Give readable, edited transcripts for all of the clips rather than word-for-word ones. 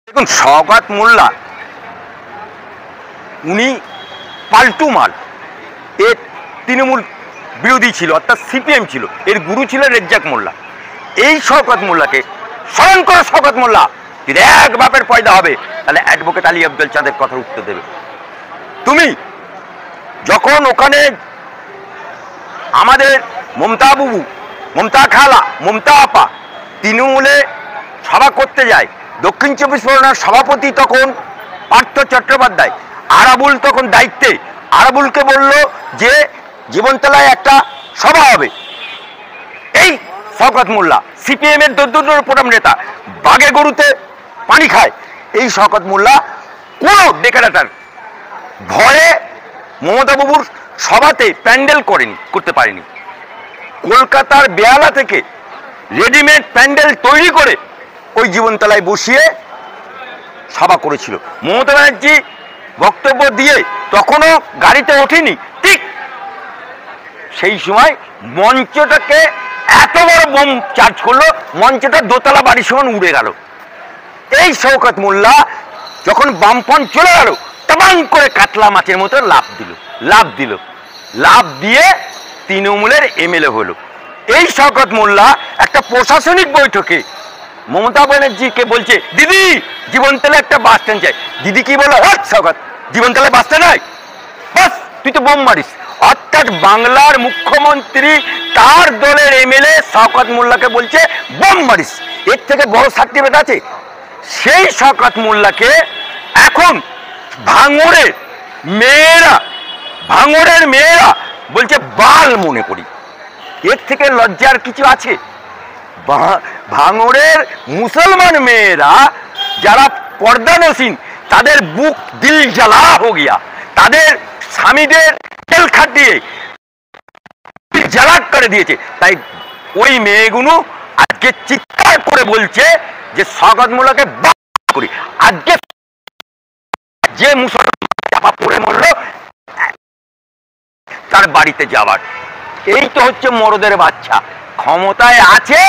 দেখুন, শওকত মোল্লা উনি পাল্টু মাল। এর তৃণমূল বিরোধী ছিল, অর্থাৎ সিপিএম ছিল। এর গুরু ছিল রেজ্জাক মোল্লা। এই শওকত মোল্লাকে স্মরণ করো। শওকত মোল্লা যদি এক বাপের পয়দা হবে, তাহলে অ্যাডভোকেট আলী আব্দুল চাঁদের কথার উত্তর দেবে। তুমি যখন ওখানে আমাদের মমতা বুবু, মমতা খালা, মমতা আপা তৃণমূলে সভা করতে যায়, দক্ষিণ চব্বিশ পরগনার সভাপতি তখন পার্থ চট্টোপাধ্যায়, আরাবুল তখন দায়িত্বে, আরাবুলকে বলল যে জীবনতলায় একটা সভা হবে। এই শওকত মোল্লা সিপিএম এর দোদ্দুর নেতা, বাঘে গরুতে পানি খায়। এই শওকত মোল্লা কোনো ডেকারেটার ভয়ে মমতা বাবুর সভাতে প্যান্ডেল করতে পারেনি। কলকাতার বেহালা থেকে রেডিমেড প্যান্ডেল তৈরি করে ওই জীবনতলায় বসিয়ে সভা করেছিল। মমতা ব্যানার্জি বক্তব্য দিয়ে তখনও গাড়িতে ওঠেনি, ঠিক সেই সময় মঞ্চটাকে এত বড় বোম চার্জ করলো, মঞ্চটা দোতলা বাড়ির সমান উড়ে গেল। এই শওকত মোল্লা যখন বামফ্রন্ট চলে গেল, টাবাং করে কাতলা মাছের মতো লাফ দিয়ে তৃণমূলের এমএলএ হলো। এই শওকত মোল্লা একটা প্রশাসনিক বৈঠকে মমতা ব্যানার্জিকে বলছে, দিদি জীবনতলা একটা বাস স্ট্যান্ড চাই। দিদি কি বলো, শওকত জীবনতলায় বাস স্ট্যান্ড নয়, বাস তুই তো বোম মারিস। অর্থাৎ বাংলার মুখ্যমন্ত্রী তার দলের এমএলএ শওকত মোল্লাকে বলছে বোম মারিস। এর থেকে বড় সার্টিফিকেট আছে? সেই শওকত মোল্লাকে এখন ভাঙড়ের মেয়েরা বলছে বাল মনে করি। এর থেকে লজ্জার কিছু আছে? ভাঙড়ের মুসলমান মেয়েরা যারা পর্দানসীন, তাদের বুক দিল জ্বালা হো গিয়া, তাদের স্বামীদের তেল খাটিয়ে জ্বালা করে দিয়েছে। তাই ওই মেয়েগুলো আজকে চিৎকার করে বলছে যে শওকত মোল্লাকে বাল করি। আজকে যে মুসলমান চাপা পড়ে মরল তার বাড়িতে যাওয়ার, এই তো হচ্ছে মরদের বাচ্চা। ক্ষমতায় আছে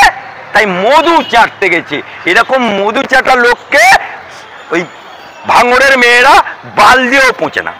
তাই মধু চাটতে গেছে। এরকম মধু চাটা লোককে ওই ভাঙড়ের মেয়েরা বাল দিয়েও পৌঁছে না।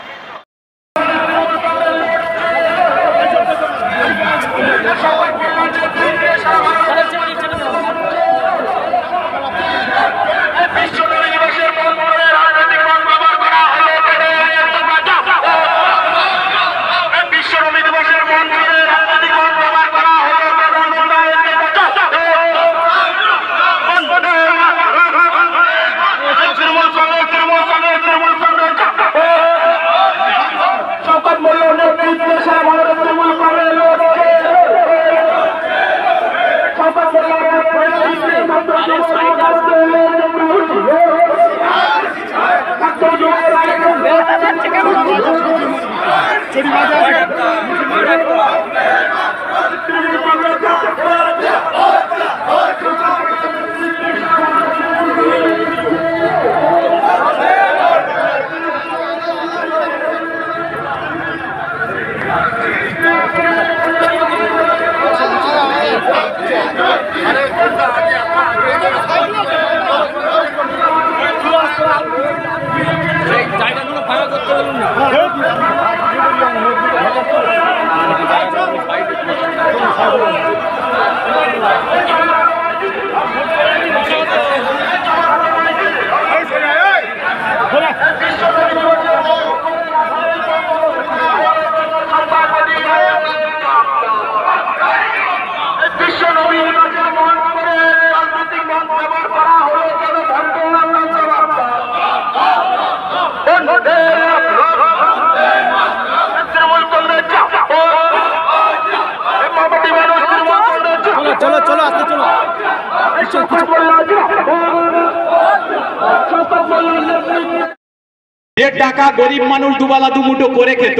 যে টাকা গরিব মানুষ দুবেলা দুমুঠো করে খেত,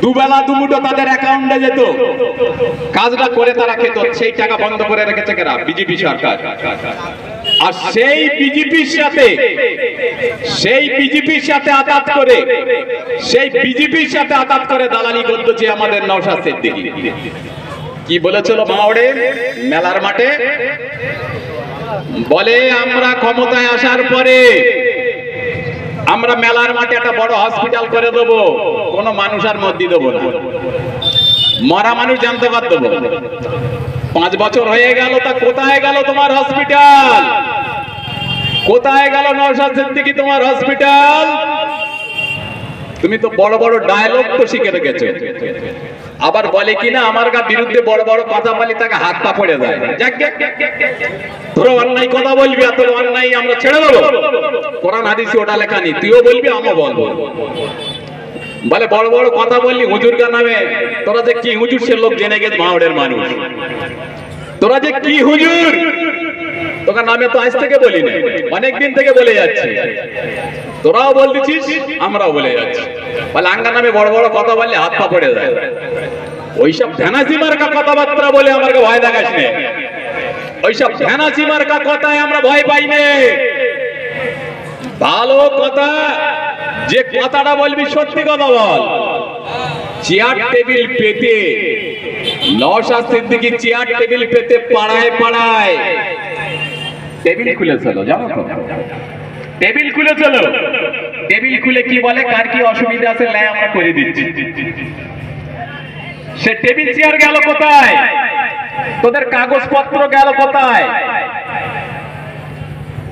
দুবেলা দুমুঠো তাদের অ্যাকাউন্টে যেত, কাজটা করে তারা খেত, সেই টাকা বন্ধ করে রেখেছে কারা? বিজেপি সরকার। আর সেই বিজেপির সাথে আতাত করে দালালি করতেছে আমাদের নওশাদ সিদ্দিকী। কি বলেছিল ভাঙড়ে মেলার মাঠে? বলে আমরা ক্ষমতায় আসার পরে আমরা মেলার মাঠে একটা বড় হসপিটাল করে দেবো, কোনো মানুষ আর মধ্যে দেবো না, মরা মানুষ জানতে পার দেবো। 5 বছর হয়ে গেল, তা কোথায় গেল তোমার হসপিটাল? কোথায় গেল নওশাদ সিদ্দিকী তোমার হসপিটাল? তুমি তো বড় বড় ডায়লগ তো শিখে রেখেছো। আবার বলে কিনা আমার বিরুদ্ধে বড় বড় কথা বলি তাকে হাত পা পড়ে যায়। তোরা অন্যায় কথা বলবি, এত অন্যায় আমরা ছেড়ে দেবো? কোরআন হাদিসে ওটা লেখা নেই, তুইও বলবি আমিও বলবো। বলে বড় বড় কথা বললি হুজুরকার নামে, তোরা যে কি হুজুর সে লোক জেনে গেছে মাওড়ের মানুষ। তোরা যে কি হুজুর তোর নামে তো আজ থেকে বলি না, অনেকদিন থেকে বলে যাচ্ছি। তোরাও বলতেছিস আমরাও বলে যাচ্ছি। বলে আঙ্গার নামে বড় বড় কথা বললে হাত পা পড়ে যায়। ওইসব ধ্যানাসি মার্কা কথাবার্তা বলে আমাকে ভয় দেখাস নে। ওইসব ধ্যানাসি মার্কা কথায় আমরা ভয় পাই নে। ভালো কথা, যে কথাটা বলবি সত্যি কথা বল। চেয়ার টেবিল পেতে নওশাদ সিদ্দিকী চেয়ার টেবিল পেতে পাড়ায় পাড়ায় টেবিল খুলেছিল, জানো তো? টেবিল খুলেছিল। টেবিল খুলে কি বলে, কার কি অসুবিধা আছে লাই আমরা করে দিচ্ছি। সে টেবিল চেয়ার গেল কোথায়? তোদের কাগজপত্র গেল কোথায়?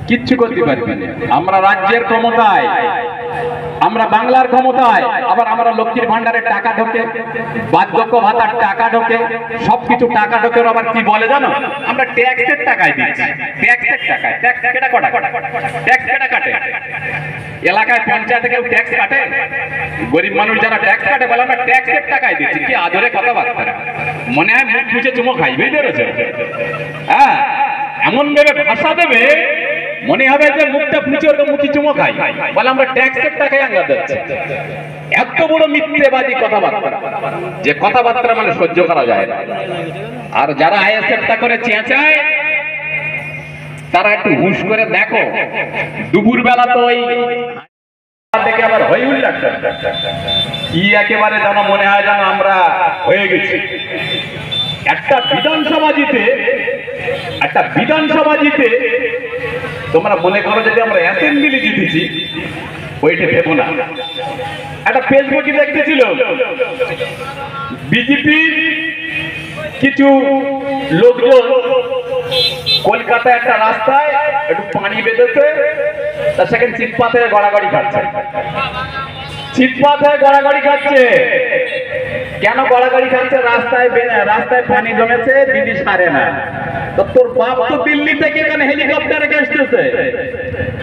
কিচ্ছু করতে পারবি না। আমরা রাজ্যের ক্ষমতায়, আমরা বাংলার ক্ষমতায়, আবার আমরা লক্ষ্মীর ভান্ডারের টাকা ঢোকে, বার্ধক্য ভাতার টাকা ঢোকে, সবকিছু টাকা ঢোকে। আবার কি বলে জানো, আমরা ট্যাক্সের টাকায় দিচ্ছি। ট্যাক্সের টাকায় ট্যাক্স কেটে কটা ট্যাক্স কেটে কাটে? এলাকায় পঞ্চায়েতে কেউ ট্যাক্স কাটে? গরিব মানুষ যারা ট্যাক্স কাটে বলে আমরা ট্যাক্সের টাকায় দিচ্ছি। কি আদরে কথাবার্তা, মনে হয় মুখ মুছে চুমো খাইবেই বেরোছে। হ্যাঁ, এমন ভেবে ভাষা দেবে মনে হবে যে মুখটা পুঁছে ওর মুখি চুমো খাই, বলে আমরা ট্যাক্সের টাকায় আঙ্গা দিচ্ছি। এত বড় মিথ্যেবাদী কথাবার্তা, যে কথাবার্তা মানে সহ্য করা যায় না। আর যারা আইএসএফটা করে চেঁচায় তারা একটু হুঁশ করে দেখো, দুপুর বেলা তো ওই থেকে আবার হয়ে উঠল কি একেবারে যেন মনে হয় যেন আমরা হয়ে গেছি। একটা বিধানসভা জিতে তোমরা মনে করো যদি আমরা অ্যাসেম্বলি জিতেছি, ওইটা ভেবো না। একটা ফেসবুকে দেখতেছিল বিজেপি কিছু লোকজন কলকাতায় একটা রাস্তায় একটু পানি বেঁধেছে, তার সেখানে চিৎপাতে গড়াগড়ি খাচ্ছে। চিৎপাতে গড়াগড়ি খাচ্ছে কেন? গড়াগড়ি খাচ্ছে রাস্তায় পানি জমেছে, দিদি সারে না। তো তোর বাপ তো দিল্লি থেকে এখানে হেলিকপ্টারে আসতেছে,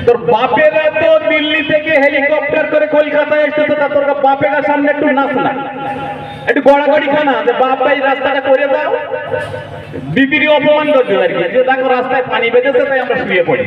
তোর বাপেরা তো দিল্লি থেকে হেলিকপ্টার করে কলকাতায় আসতেছে, তা তোর বাপের সামনে একটু নাচ না, একটু গড়াগড়ি খানা, যে বাপ ভাই রাস্তাটা করে দাও। দিদিরই অপমান করতে আর কি, যে দেখো রাস্তায় পানি বেঁধেছে তাই আমরা শুয়ে পড়ি।